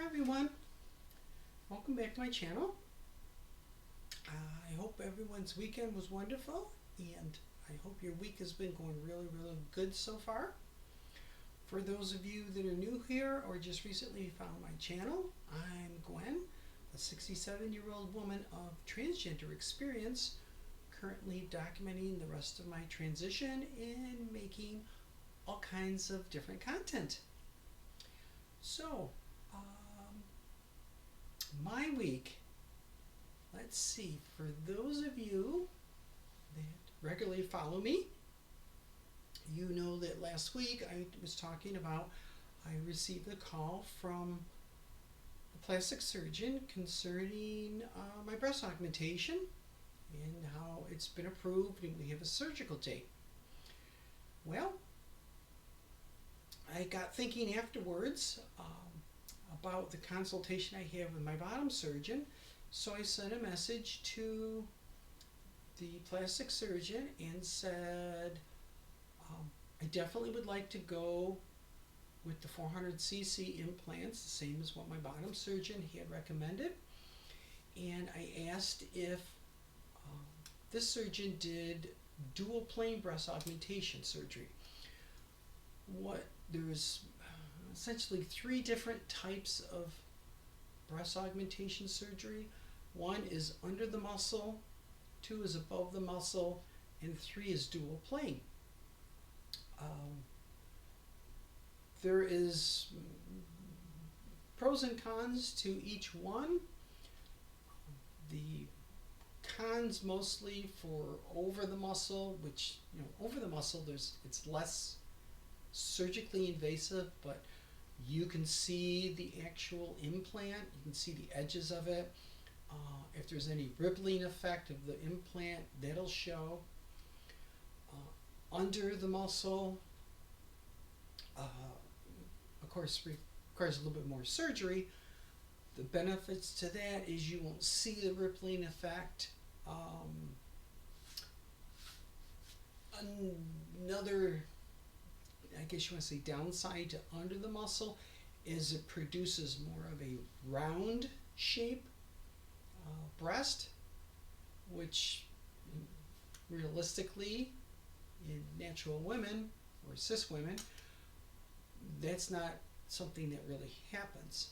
everyone, welcome back to my channel. I hope everyone's weekend was wonderful and I hope your week has been going really good so far. For those of you that are new here or just recently found my channel, I'm Gwen, a 67-year-old woman of transgender experience, currently documenting the rest of my transition and making all kinds of different content. So, my week, let's see, for those of you that regularly follow me, you know that last week I was talking about I received a call from a plastic surgeon concerning my breast augmentation and how it's been approved and we have a surgical date. Well, I got thinking afterwards about the consultation I have with my bottom surgeon, so I sent a message to the plastic surgeon and said I definitely would like to go with the 400cc implants, the same as what my bottom surgeon had recommended, and I asked if this surgeon did dual plane breast augmentation surgery. There's essentially three different types of breast augmentation surgery. One is under the muscle, two is above the muscle, and three is dual plane. There is pros and cons to each one. The cons mostly for over the muscle, which, over the muscle it's less surgically invasive, but you can see the actual implant, you can see the edges of it. If there's any rippling effect of the implant, that'll show. Under the muscle, of course, requires a little bit more surgery. The benefits to that is you won't see the rippling effect. Another, I guess you want to say, downside to under the muscle is it produces more of a round shape breast, which realistically in natural women or cis women, that's not something that really happens.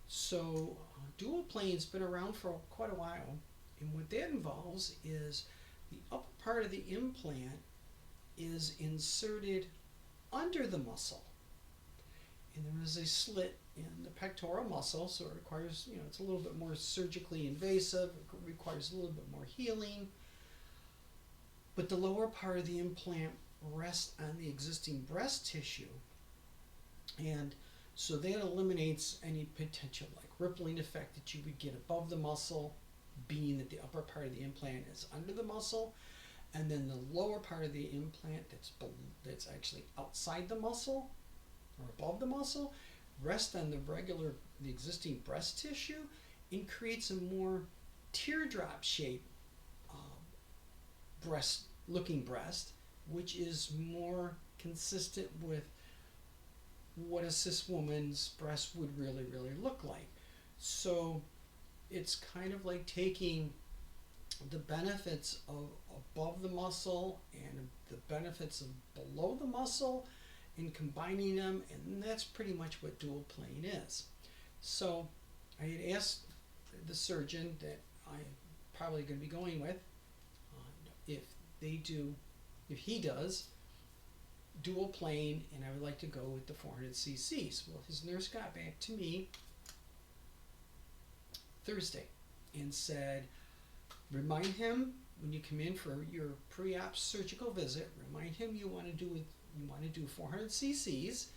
So dual plane's been around for quite a while, and what that involves is the upper part of the implant is inserted under the muscle, and there is a slit in the pectoral muscle, so it requires, it's a little bit more surgically invasive, it requires a little bit more healing, but the lower part of the implant rests on the existing breast tissue, and so that eliminates any potential rippling effect that you would get above the muscle, being that the upper part of the implant is under the muscle, and then the lower part of the implant that's actually outside the muscle or above the muscle rests on the existing breast tissue and creates a more teardrop shape looking breast, which is more consistent with what a cis woman's breast would really look like. So it's kind of like taking the benefits of above the muscle and the benefits of below the muscle and combining them, and that's pretty much what dual plane is. So I had asked the surgeon that I'm probably going to be going with if he does dual plane, and I would like to go with the 400cc's. Well, his nurse got back to me Thursday and said, remind him when you come in for your pre-op surgical visit, remind him you want to do 400cc's,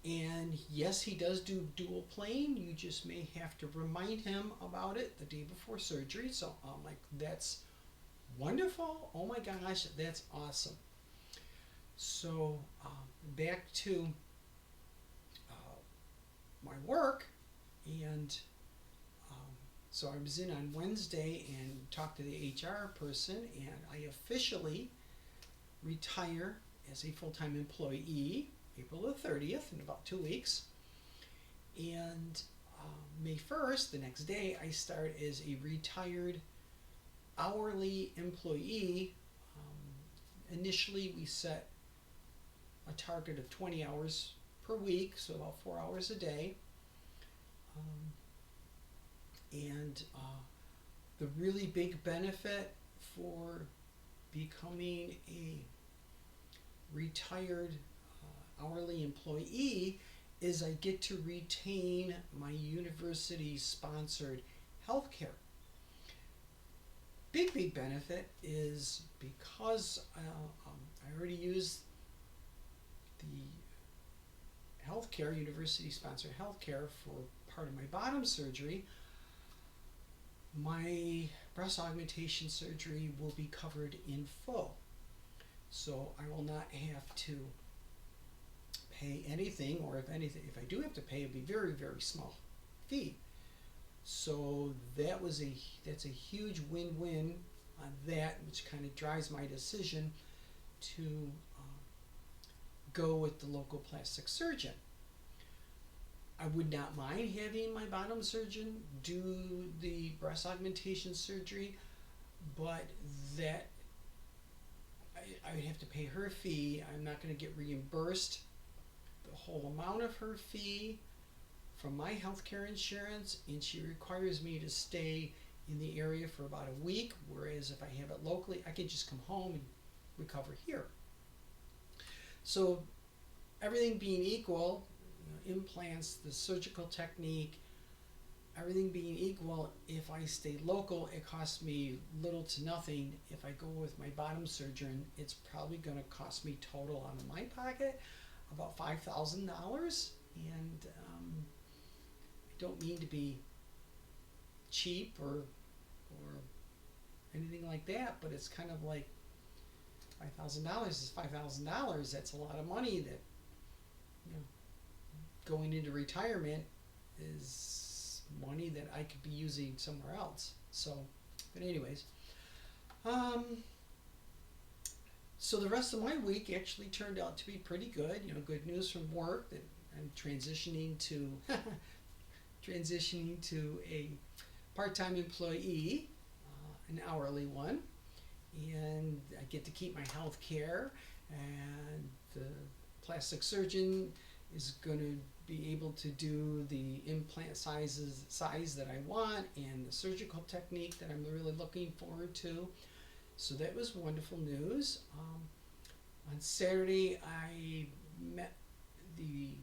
and yes, he does do dual plane. You just may have to remind him about it the day before surgery. So I'm like, that's wonderful. Oh my gosh, that's awesome. So back to my work, and so I was in on Wednesday and talked to the HR person, and I officially retire as a full-time employee April the 30th, in about 2 weeks. And May 1st, the next day, I start as a retired hourly employee. Initially, we set a target of 20 hours per week, so about 4 hours a day. And the really big benefit for becoming a retired hourly employee is I get to retain my university-sponsored health care. Big benefit is because I already use the healthcare, university-sponsored healthcare for part of my bottom surgery. My breast augmentation surgery will be covered in full, so I will not have to pay anything, or if anything, if I do have to pay, it'll be very small fee. So that's a huge win-win on that, which kind of drives my decision to go with the local plastic surgeon. I would not mind having my bottom surgeon do the breast augmentation surgery, but that I would have to pay her fee. I'm not going to get reimbursed the whole amount of her fee from my healthcare insurance, and she requires me to stay in the area for about a week, whereas if I have it locally, I can just come home and recover here. So everything being equal, implants, the surgical technique, everything being equal, if I stay local, it costs me little to nothing. If I go with my bottom surgeon, it's probably going to cost me total out of my pocket about $5,000. And I don't mean to be cheap or anything like that, but it's kind of like $5,000 is $5,000. That's a lot of money that, going into retirement is money that I could be using somewhere else. So, but anyways, so the rest of my week actually turned out to be pretty good. Good news from work that I'm transitioning to a part-time employee, an hourly one, and I get to keep my health care, and the plastic surgeon is going to be able to do the implant size that I want, and the surgical technique that I'm really looking forward to. So that was wonderful news. On Saturday, I met a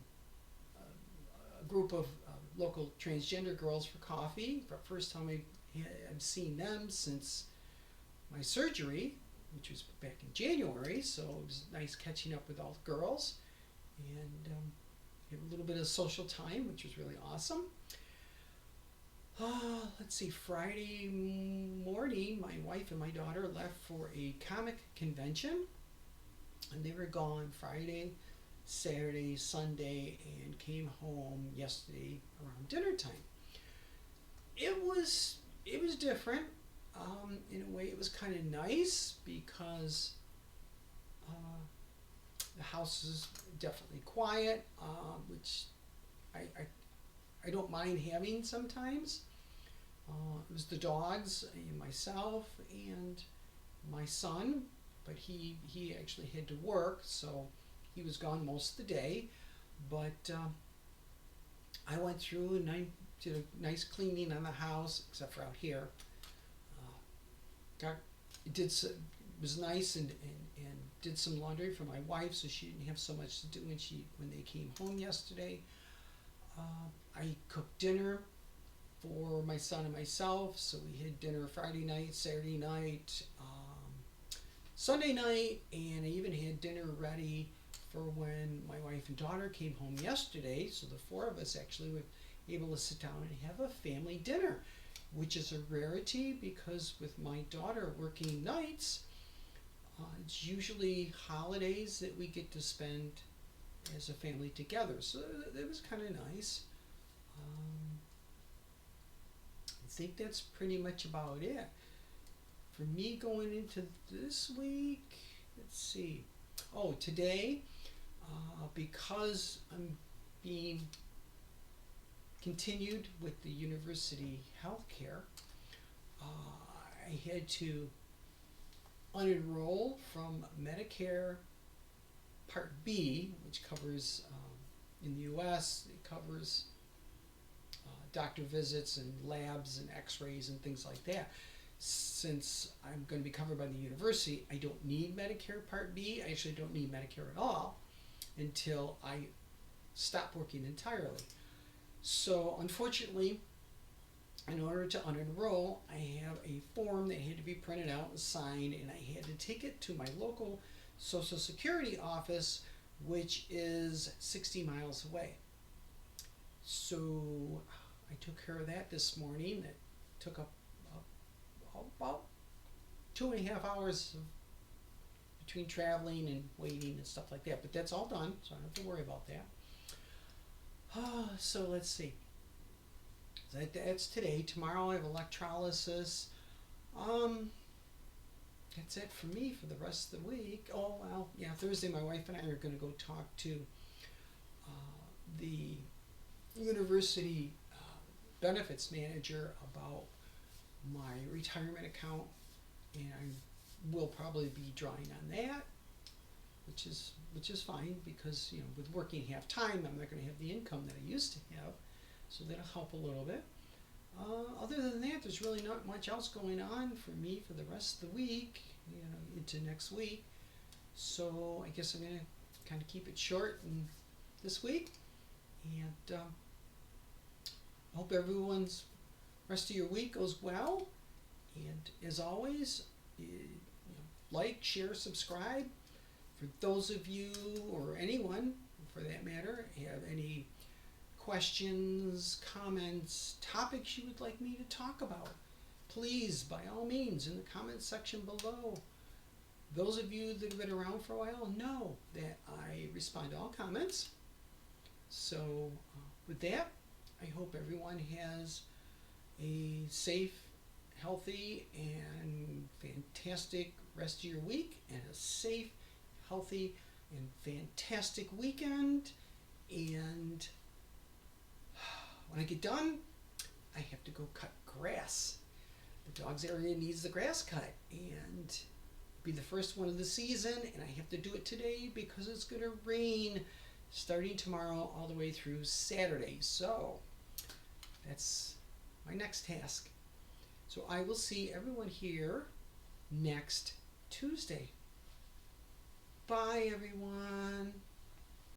group of local transgender girls for coffee. For the first time I've seen them since my surgery, which was back in January. So it was nice catching up with all the girls and have a little bit of social time, which was really awesome. Let's see, Friday morning, my wife and my daughter left for a comic convention, and they were gone Friday, Saturday, Sunday, and came home yesterday around dinner time. It was different. In a way, it was kind of nice because the house is definitely quiet, which I don't mind having sometimes. It was the dogs and myself and my son, but he actually had to work, so he was gone most of the day. But I went through and I did a nice cleaning on the house, except for out here. It was nice and did some laundry for my wife, so she didn't have so much to do when they came home yesterday. I cooked dinner for my son and myself, so we had dinner Friday night, Saturday night, Sunday night, and I even had dinner ready for when my wife and daughter came home yesterday. So the four of us actually were able to sit down and have a family dinner, which is a rarity because with my daughter working nights, it's usually holidays that we get to spend as a family together. So it was kind of nice. I think that's pretty much about it. For me going into this week, let's see. Oh, today, because I'm being continued with the university healthcare. I had to unenroll from Medicare Part B, which covers, in the U.S., it covers doctor visits and labs and x-rays and things like that. Since I'm going to be covered by the university, I don't need Medicare Part B. I actually don't need Medicare at all until I stop working entirely. So unfortunately, in order to unenroll, I have a form that had to be printed out and signed, and I had to take it to my local Social Security office, which is 60 miles away. So I took care of that this morning. It took up about 2.5 hours between traveling and waiting and stuff like that. But that's all done, so I don't have to worry about that. So let's see. That's today. Tomorrow I have electrolysis. That's it for me for the rest of the week. Oh, well, yeah, Thursday my wife and I are going to go talk to the university benefits manager about my retirement account, and I will probably be drawing on that, which is fine, because with working half time I'm not going to have the income that I used to have, so that'll help a little bit. Other than that, there's really not much else going on for me for the rest of the week, into next week. So I guess I'm going to kind of keep it short this week, and hope everyone's rest of your week goes well. And as always, like, share, subscribe. For those of you, or anyone for that matter, have any questions, comments, topics you would like me to talk about, please, by all means, in the comments section below. Those of you that have been around for a while know that I respond to all comments. So with that, I hope everyone has a safe, healthy, and fantastic rest of your week, and a safe, healthy, and fantastic weekend. And when I get done, I have to go cut grass. The dog's area needs the grass cut, and be the first one of the season, and I have to do it today because it's going to rain starting tomorrow all the way through Saturday. So that's my next task. So I will see everyone here next Tuesday. Bye, everyone.